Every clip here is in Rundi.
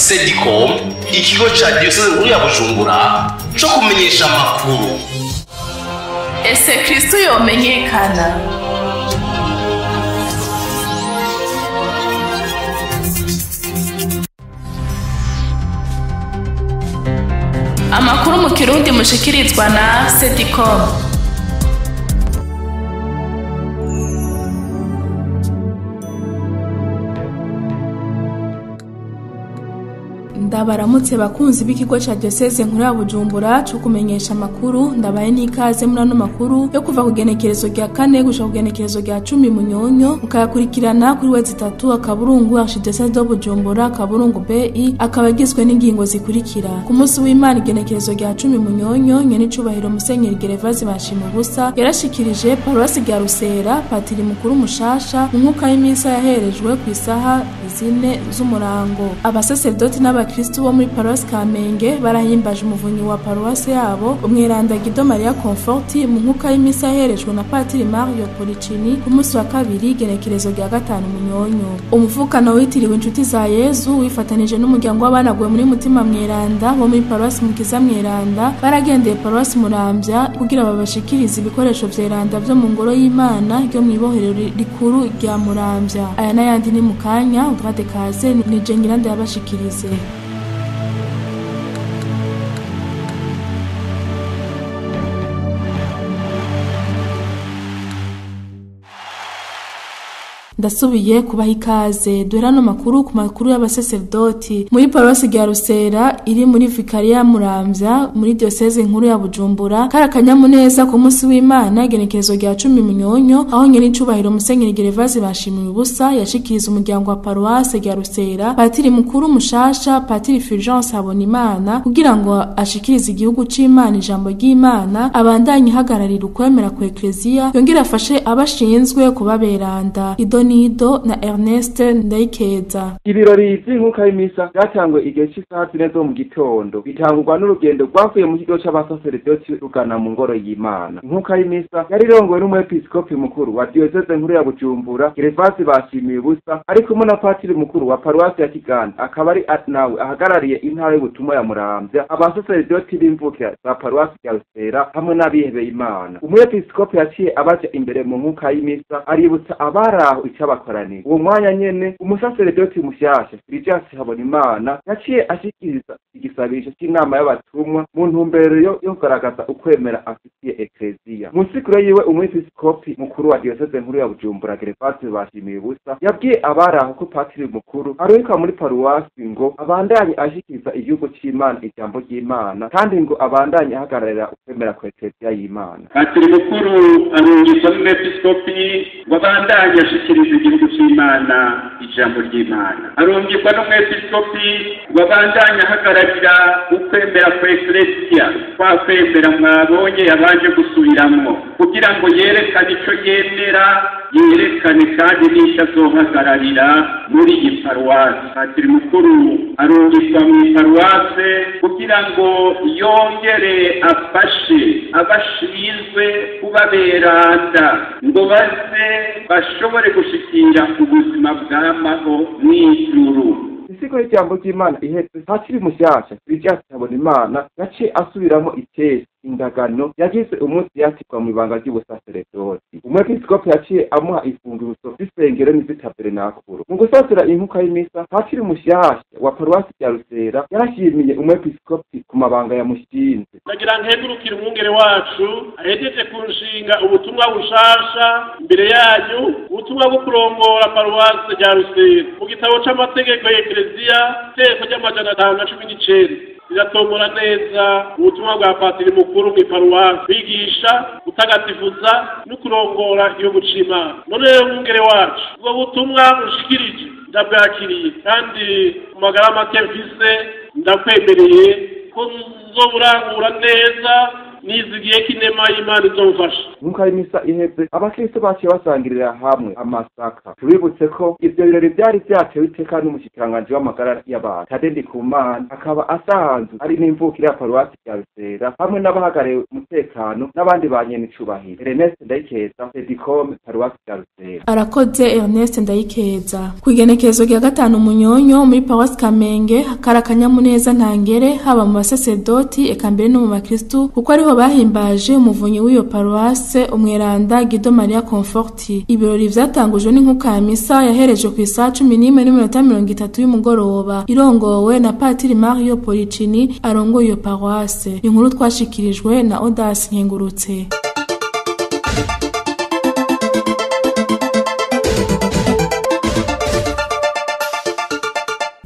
Sedicom, ikigo ca Diocese nkuru ya Bujumbura co kumenyesha amakuru. Ese Kristo yomenyekana? Amakuru mu Kirundi mushikirizwa na Sedicom. Ndabaramutse bakunzi b'ikigo ca Diocese nkuru ya Bujumbura cyo kumenyesha amakuru. Ndabaye n'ikaze muri ano makuru yo kuva ku genekerezo rya 4 gushika ku genekerezo rya 10 Munyonyo, mukayakurikirana kuri wezi 3 akaburungu Archdiocese de Bujumbura akaburungu BI, akaba agizwe n'ingingo zikurikira. Ku munsi w'Imana igenekerezo rya 10 Munyonyo, nyene cubahiro Musenyeri Gervase Bashimubusa yarashikirije Paroisse rya Rusera patiri mukuru mushasha mu nkuka y'imisa yaherejwe ku isaha 4 z'umurango. Abasaserdoti n'abakristo bo muri Paroisse Kamenge barahimbaje umuvunyi wa Paroisse yabo umwiranda Guido Maria Comfort mu nkuka y'imisa yaherejwe na patiri Mario Policini ku munsi wa 2 genekerezo rya 5 Munyonyo. Umuvukano witiriwe inshuti za Yezu wifatanije n'umuryango w'abanagwe muri mutima mwiranda bo muri Paroisse Mukiza mwiranda baragendeye Paroisse Muramvya kugira babashikirize ibikoresho vy'iranda vyo mu ngoro y'Imana ryo mwibohero rikuru rya Muramvya. Aya n'ayandi ni mukanya udrade kaze ni Jengiranda yabashikirize. Ndasubiye kubaha ikaze. Duherano makuru ku makuru y'abasaserdoti muri Paroisse rya Rusera iri muri Vikaria Muramvya muri Diocese nkuru ya Bujumbura. Karakanyamuneza ku munsi w'Imana igenekerezo rya 10 Munyonyo, aho nyene icubahiro Musenyeri Gervase Bashimubusa yashikiriza umuryango wa Paroisse rya Rusera patiri mukuru mushasha patiri Fulgence Habonimana kugira ngo ashikirize igihugu c'Imana ijambo ry'Imana, abandanye hagararira ukwemera ku Ecclesia, yongera afashe abashinzwe kubaberanda. Nido na Ernest Ndayikeza. Ibirori vy'inkuka y'imisa byatangwe igihe cy'isaha 4 zo mu gitondo, bitangurwa n'urugendo rwavuye mu kigo c'abasaserdoti rugana mu ngoro y'Imana. Inkuka y'imisa yari irongowe n'umwepiskopi mukuru wa Diocese nkuru ya Bujumbura Gervase Bashimubusa ari kumwe na patiri mukuru wa Paroisse ya Kiganda, akaba ari nawe ahagarariye intara y'ubutumwa ya Muramvya, abasaserdoti b'imvukira za Paroisse ya Rusera hamwe n'abihebeye Imana. Umwepiskopi yaciye abaja imbere mu nkuka y'imisa aributsa abaraho icabakoraniye. Uwo mwanya nyene umusaserdoti mushasha Fulgence Habonimana yaciye ashikiriza igisabisho c'inama y'abatumwa mu ntumbero yo kugaragaza ukwemera afitiye Ecclesia. Mu nsiguro yiwe umwepiskopi mukuru wa Diocese nkuru ya Bujumbura Gervase Bashimubusa yabwiye abaraho ko patiri mukuru arwika muri Paroisse ngo abandanye ashikiriza igihugu c'Imana ijambo ry'Imana kandi ngo abandanye ahagararira ukwemera ku Ecclesia y'Imana. Patiri mukuru arungitswe n'umwepiskopi ngo abandanye ashikiriza igihugu c'Imana ijambo ry'Imana. Arungikwa n'umwepiskopi ngo abandanye ahagararira ukwemera ku Ecclesia, kwa kwemera mwabonye yabanje gusubiramwo kugira ngo yerekane ico yemera, yerekane kandi n'icyo azohagararira muri iyi Paroisse. Patiri mukuru arungikwa mu Paroisse kugira ngo yongere afashe abashinzwe kubaberanda ngo baze bashobore gushikira ubuzima bw'amaho mw'ijuru. Isiko y'ijambo ry'Imana ihetse patiri mushasha Fulgence Habonimana yaciye asubiramo ikesi indagano yagize umunsi yatikwa mu ibanga ry'ubusaserdoti. Umwepiskopi yaciye amuha ifunguruzo z'isengero n'izitabernakulo. Mu gusasira inkuka y'imisa patiri mushasha wa Paroisse ya Rusera yarashimiye umwepiskopi ku mabanga yamushinze. Nagira nkegurukira umwungere wacu ahejeje kunshinga ubutumwa bushasha imbere yanyu, ubutumwa bwo kurongora Paroisse ya Rusera. Mu gitabo c'amategeko ya Ecclesia teko ry'amajana 519 biratombora neza ubutumwa bwa patiri mukuru mu Paroisse bigisha gutagatifuza no kurongora igihugu c'Imana. None umwungere wacu ubwo butumwa bushikirije ndabwakiriye kandi mu magara make mfise ndakwemereye ko nzoburangura neza nizigiye ko inema y'Imana izomfasha. Nk'uko ari misa iheze abakristo baciye basangirira hamwe amasaka. Tubibutse ko ivyo birori byari vyatewe iteka n'umushikiranganji w'amagara y'abantu Tade Ndikumana, akaba asanzwe ari n'imvukira ya paruwasi ya Rusera hamwe n'abahagariye umutekano n'abandi banyene icubahiro. Ernest Ndayikeza, Sedicom, paruwasi ya Rusera. Arakoze Ernest Ndayikeza. Kwigenekerezo rya gatanu Munyonyo muri paruwasi Kamenge hakara akanyamuneza ntangere haba mu basaserdoti eka mbere no mu bakristo kuko ariho bahimbaje umuvunyi w'iyo paruwase umweranda Guido Maria Conforti. Ibirori vyatangujwe n'inkuka ya misa yaherejwe ku isaha 11:30 y'umugoroba irongowe na Patiri Mario Policini arongoye iyo paruwase. Inkuru twashikirijwe na Odas Nkengurutse.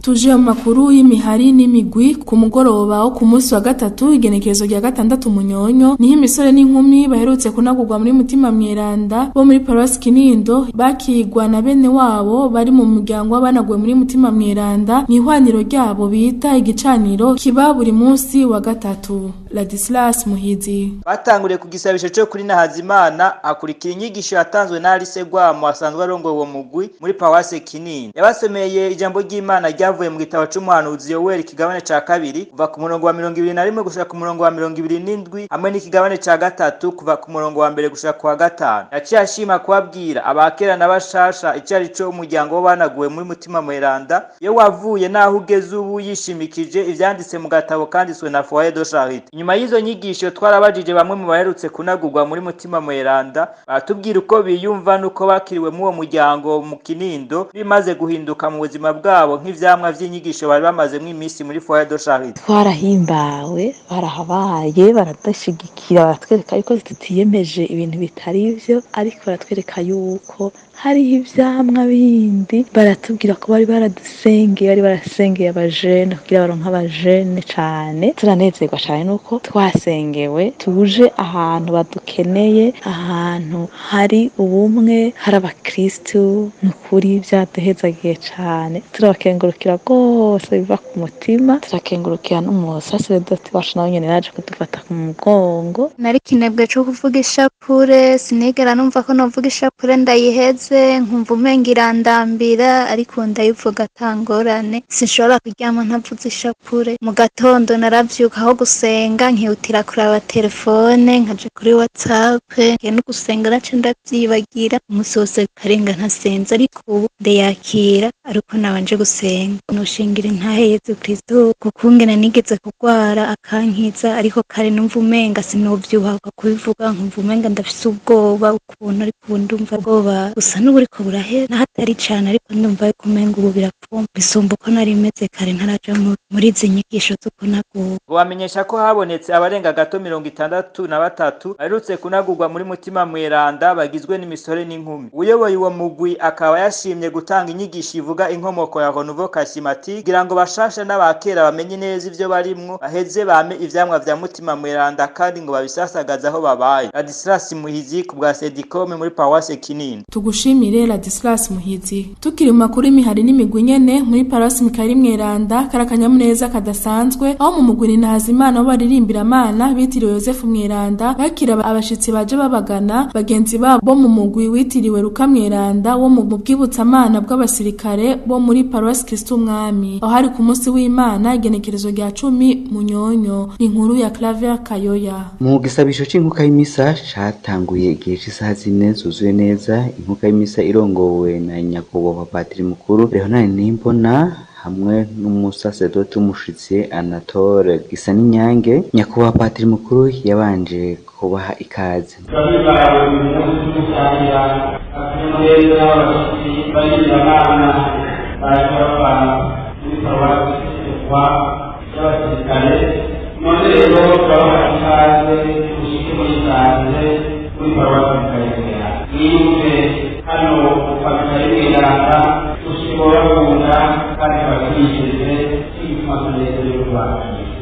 Tuje mu makuru y'imihari n'imigwi ku mugoroba wo ku munsi wa gatatu igenekerezo rya gatandatu Munyonyo niho imisore n'inkumi baherutse kunagurwa muri Mutima Mweranda bo muri Paruwasi Kinindo bakigwa na bene wabo bari mu muryango w'abanaguwe muri Mutima Mweranda n'ihwaniro ryabo bita igicaniro kiba buri munsi wa gatatu. Ladislas Muhizi batanguriye ku gisabisho cyo kuri Nahazimana akurikira inyigisho yatanzwe na Alice Gwamo asanzwe arongoye uwo mugwi muri Paruwasi Kinindo. Yabasomeye ijambo ry'Imana ryavuye mu gitabo c'umuhanuzi Yoweri ikigabane ca kabiri kuva ku murongo wa 21 gushika ku murongo wa 27 hamwe n'ikigabane ca gatatu kuva ku murongo wa 1 gushika ku wa 5. Yaciye ashima kubabwira abakera n'abashasha icari cyo umuryango w'abanaguwe muri Mutima Mweranda yo wavuye naho ugeze ubu yishimikije ivyanditse mu gatabo kanditswe na Foyer de Charité. Nyuma y'izo nyigisho twarabajije bamwe mu baherutse kunagurwa muri Mutima Mweranda batubwira uko biyumva nuko bakiriwe mu uwo muryango mu Kinindo bimaze guhinduka mu buzima bwabo nk'ivyamwa vy'inyigisho bari bamaze mw'imisi muri Foyer de Charité. Twarahimbawe, barahabaye, baradashigikira, baratwereka yuko tutiyemeje ibintu bitari ivyo, ariko baratwereka yuko hariho ivyamwa bindi, baratubwira ko bari barasengeye abajene kugira baronke abajene cane. Turanezerwa cane nuko twasengewe, tuje ahantu badukeneye, ahantu hari ubumwe, hari abakristu, nukuri vyaduhezagiye cane. Turakengurukira rwose biva ku mutima, turakengurukira n'umusaserdoti wacu nawe nyene yaje kudufata ku mugongo. Nari kinebwe cyo kuvuga ishapure, sinigera numva ko novuga ishapure ndayiheze, nkumva umenga irandambira, ariko ndayivuga atangorane. Sinshobora kuryama ntavuze ishapure. Mu gatondo naravyuka aho gusenga nkihutira kuraba telefone, nkaje kuri WhatsApp, no gusenga nace ndavyibagira. Umunsi wose karenga ntasenza, ariko ubu ndayakira, ariko nabanje gusenga. Noshingira intahe Yesu Kristo kuko ngene nigeze kugwara akankiza, ariko kare numva umenga sinovyuhaka kubivuga, nkumva umenga ndafise ubwoba ukuntu, ariko ndumva ubwoba gusa n'uburiko burahera nahatari cane, ariko ndumva yuko umenga ubu birapfuma bisumba uko nari meze kare ntaraja muri izi nyigisho zo kunagurwa. Wamenyesha ko habonetse abarenga gato 63 baherutse kunagurwa muri Mutima Mweranda bagizwe n'imisore n'inkumi. Uyoboye uwo mugwi akaba yashimye gutanga inyigisho ivuga inkomoko ya Renouveau Charismatique kugira ngo bashasha n'abakera bamenye neza ivyo barimwo, baheze bame ivyamwa vya Mutima Mweranda kandi ngo babisasagaza aho babaye. Ladislas Muhizi ku bwa Sedicom muri Paruwasi Kinindo. Tugushimire Ladislas Muhizi. Tukiri mu makuru imihari n'imigwi nyene muri Paruwasi Mikari Mweranda karakanyamuneza kadasanzwe aho mu mugwi Nahazimana baririmbira Imana bitiriwe Yozefu Mweranda bakira abashitsi baje babagana bagenzi babo mu mugwi witiriwe Luka Mweranda wo mu bwibutsa Imana bw'abasirikare bo muri Paruwasi Kristo Umwami aho hari ku munsi w'Imana igenekerezo rya 10 Munyonyo. Inkuru ya Claver Kayoya. Mu gisabisho c'inkuka y'imisa catanguye igihe c'isaha 4 zuzuye neza. Inkuka y'imisa irongowe na nyakubahwa Patiri mukuru Leonard Nimbona hamwe n'umusaserdoti w'umushitsi Anatole Gisaninyange. Nyakubahwa Patiri mukuru yabanje kubaha ikaze.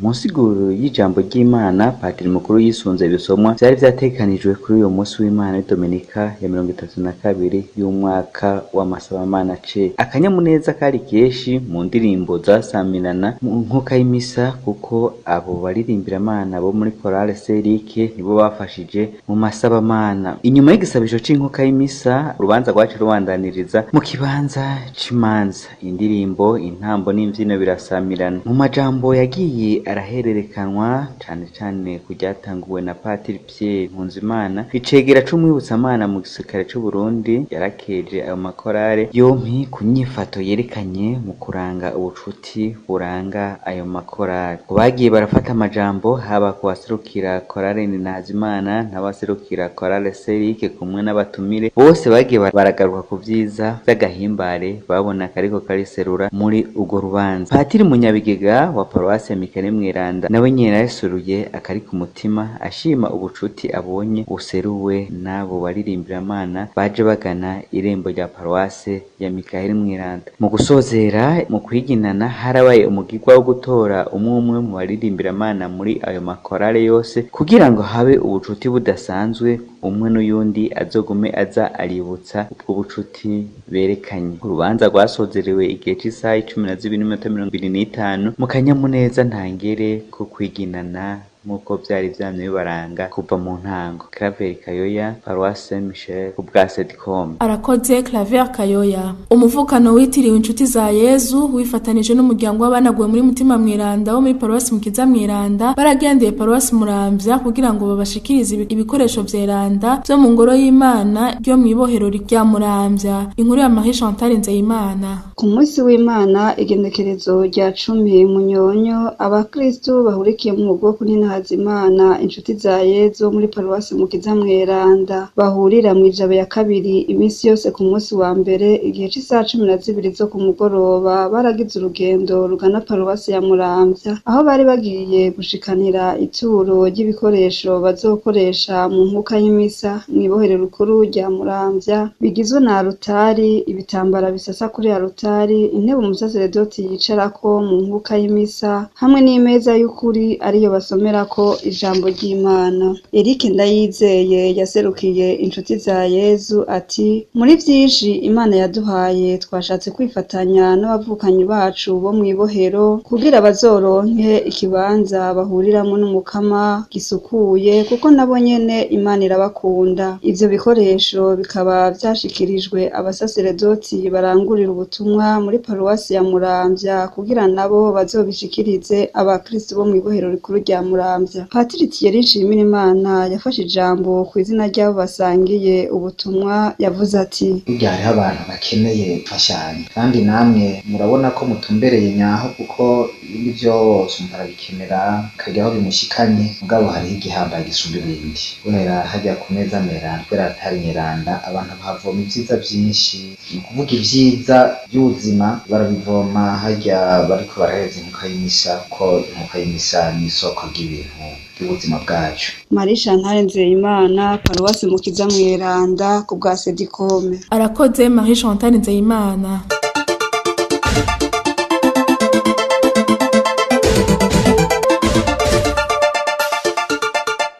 mu nsiguro y'ijambo ry'Imana Patiri mukuru yisunze ibisomwa vyari vyatekanijwe kuri uyo munsi w'Imana Dominika ya 32 y'umwaka w'amasabamana C. Akanyamuneza kari keshi mu ndirimbo zasamirana mu nkuka y'imisa kuko abo baririmbira Imana bo muri Chorale Serike nibo bafashije mu masabamana. Inyuma y'igisabisho c'inkuka y'imisa urubanza rwacu rubandaniriza mu kibanza c'imanza. Indirimbo, intambo n'imvyino birasamirana. Mu majambo yagiye arahererekanwa cane cane kujyatanguwe na Patiri Pierre Nkunzimana, icegera c'umwibutsamana mu gisirikare c'u Burundi, yarakeje ayo makorale yompi ku nyifato yerekanye mu kuranga ubucuti buranga ayo makorale. Bagiye barafata amajambo haba ku baserukira Chorale Ninazimana n'abaserukira Chorale Serike kumwe n'abatumire, bose bagiye baragaruka ku vyiza vy'agahimbare babona kariko kariserura muri ugo rubanza. Patiri Munyabigega wa Paruwasi ya Mikene Mweranda nawe nyene yaseruye akari ku mutima ashima ubucuti abonye useruwe n'abo baririmbira Imana baje bagana irembo rya Paruwasi ya Mikene Mweranda. Mu gusozera mu kwiginana harabaye umugirwa wo gutora umwe mu baririmbira Imana muri ayo makorale yose kugira ngo habe ubucuti budasanzwe, umwe n'uyundi azogume aza aributsa ubwo bucuti berekanye. Urubanza rwasozerewe igihe c'isaha 12:25 mu kanyamuneza ntangere ko kwiginana nk'uko vyari vyamye bibaranga kuva mu ntango. Claver Kayoya, Paruwasi Saint Michel, ubwa Sedcom. Arakoze Claver Kayoya. Umuvukano witiriwe inshuti za Yezu wifatanije n'umuryango w'abanaguwe muri Mutima Mweranda wo muri Paruwasi Mukiza Mweranda baragendeye Paruwasi Muramvya kugira ngo babashikirize ibikoresho vyeranda vyo mu ngoro y'Imana ryo mwibohero rya Muramvya. Inkuru ya Marie Chantal Nzeyimana. Ku munsi w'Imana igenekerezo rya 10 Munyonyo, abakristo bahurikiye mu bwoko Hazimana inshuti za Yezu muri Paruwasi Mukiza Mweranda bahurira mu ijabo ya kabiri iminsi yose ku munsi wa mbere igihe c'isaha 12 zo ku mugoroba baragize urugendo rugana Paruwasi ya Muramvya aho bari bagiye gushikanira ituro ry'ibikoresho bazokoresha mu nkuka y'imisa mwibohere rukuru rya Muramvya bigizwe na altari, ibitambara bisasa kuri altari, intebe umusaseredoti yicarako mu nkuka y'imisa hamwe n'imeza y'ukuri ariyo basomera ko ijambo ry'Imana. Eric Ndayizeye yaserukiye inshuti za Yezu ati muri vyinshi Imana yaduhaye twashatse kwifatanya n'abavukanyi bacu bo mwibohero kugira bazoronke ikibanza bahuriramo n'umukama gisukuye kuko nabo nyene Imana irabakunda. Ivyo bikoresho bikaba vyashikirijwe abasaseredoti barangurira ubutumwa muri Paruwasi ya Muramvya kugira nabo bazobishikirize abakristo bo mwibohero rikuru rya Muramvya. Patiri Thierry Nshimirimana yafashe ijambo ku izina ry'abo basangiye ubutumwa yavuze ati hariho abantu bakeneye imfashanyo kandi namwe murabona ko mutumbereye nyaho kuko ibindi byose murabikenera kajyaho bimushikanye mugabo hariho igihambaye gisumba ibindi guhera hajya ku meza meranda kubera atari nyeranda abantu bahavoma ibyiza byinshi ni ukuvuga ibyiza by'ubuzima barabivoma hajya bariko baraheza inkuka y'imisa ko inkuka y'imisa ni isoko ry'ibintu by'ubuzima bwacu. Marie Chantal Nzeyimana, Paruwasi Mukiza Mweranda ku bwa Sedcom. Arakoze Marie Chantal Nzeyimana.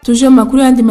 Tuje mu makuru yandi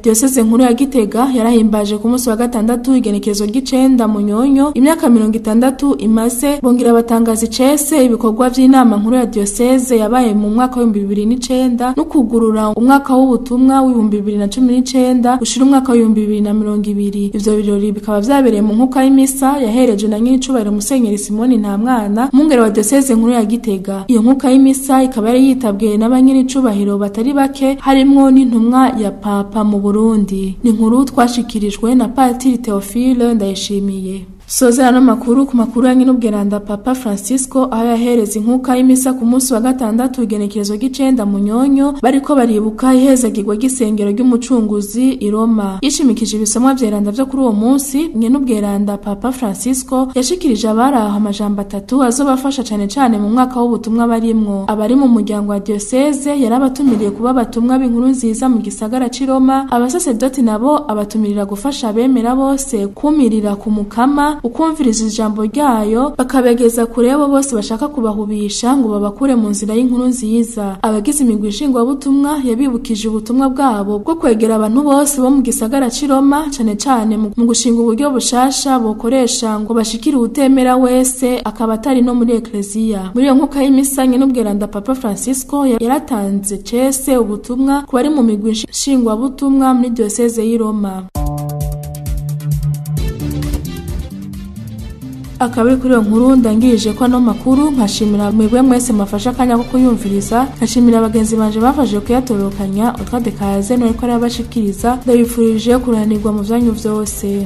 diocese nkuru ya Gitega yarahimbaje ku munsi wa gatandatu igenekerezo ry'icenda Munyonyo imyaka 60 imaze bongera batangaza icese ibikorwa by'inama nkuru ya diocese yabaye mu mwaka wa 2009 no kugurura umwaka w'ubutumwa wa 2019 gushira umwaka wa 2020. Ivyo birori bikaba vyabereye mu nkuka y'imisa yahereje na nyiricubahiro Musenyeri Simoni Ntamwana umwungere wa diocese nkuru ya Gitega. Iyo nkuka y'imisa ikaba yari yitabwe n'abanyiricubahiro batari bake harimwo n'intumwa ya Papa mu Burundi. Ni inkuru twashikirijwe na Patiri Theophile Ndayishimiye. Sozera no makuru ku makuru yanyu n'ubweranda Papa Francisco aho yahereza inkuka y'imisa ku munsi wa gatandatu igenekerezo ry'icenda Munyonyo bariko baribuka ihezagirwa gisengero ry'umucunguzi i Roma. Yishimikije ibisomwa vyeranda vyo kuri uwo munsi mwe n'ubweranda Papa Francisco yashikirije abaraho amajambo 3 azobafasha cane cane mu mwaka w'ubutumwa barimwo. Abari mu muryango wa diocese yarabatumiriye kuba batumwa b'inkuru nziza mu gisagara c'i Roma. Abasasedoti nabo abatumirira gufasha abemera bose kumirira ku mukama ukumviriza ijambo ryayo bakabegeza kure abo bose bashaka kubahubisha ngo babakure mu nzira y'inkuru nziza. Abagize imigwi nshingwabutumwa yabibukije ubutumwa bwabo bwo kwegera abantu bose bo mu gisagara c'i Roma, cane cane mu gushinga uburyo bushasha bokoresha ngo bashikire uwutemera wese akaba atari no muri ekleziya. Muri iyo nkuka y'imisanye n'ubweranda Papa Francisco yaratanze cese ubutumwa ku bari mu migwi nshingwabutumwa muri diocese y'i Roma. Akabiri kuri iyo nkuru ndangirije ko ano makuru, nkashimira mwebwe mwese mafasha akanya ko kuyumviriza, nkashimira abagenzi banje bafashije kuyatorokanya utwadekaze no ariko arabashikiriza. Ndabifurije kuranirwa mu vyanyu vyose.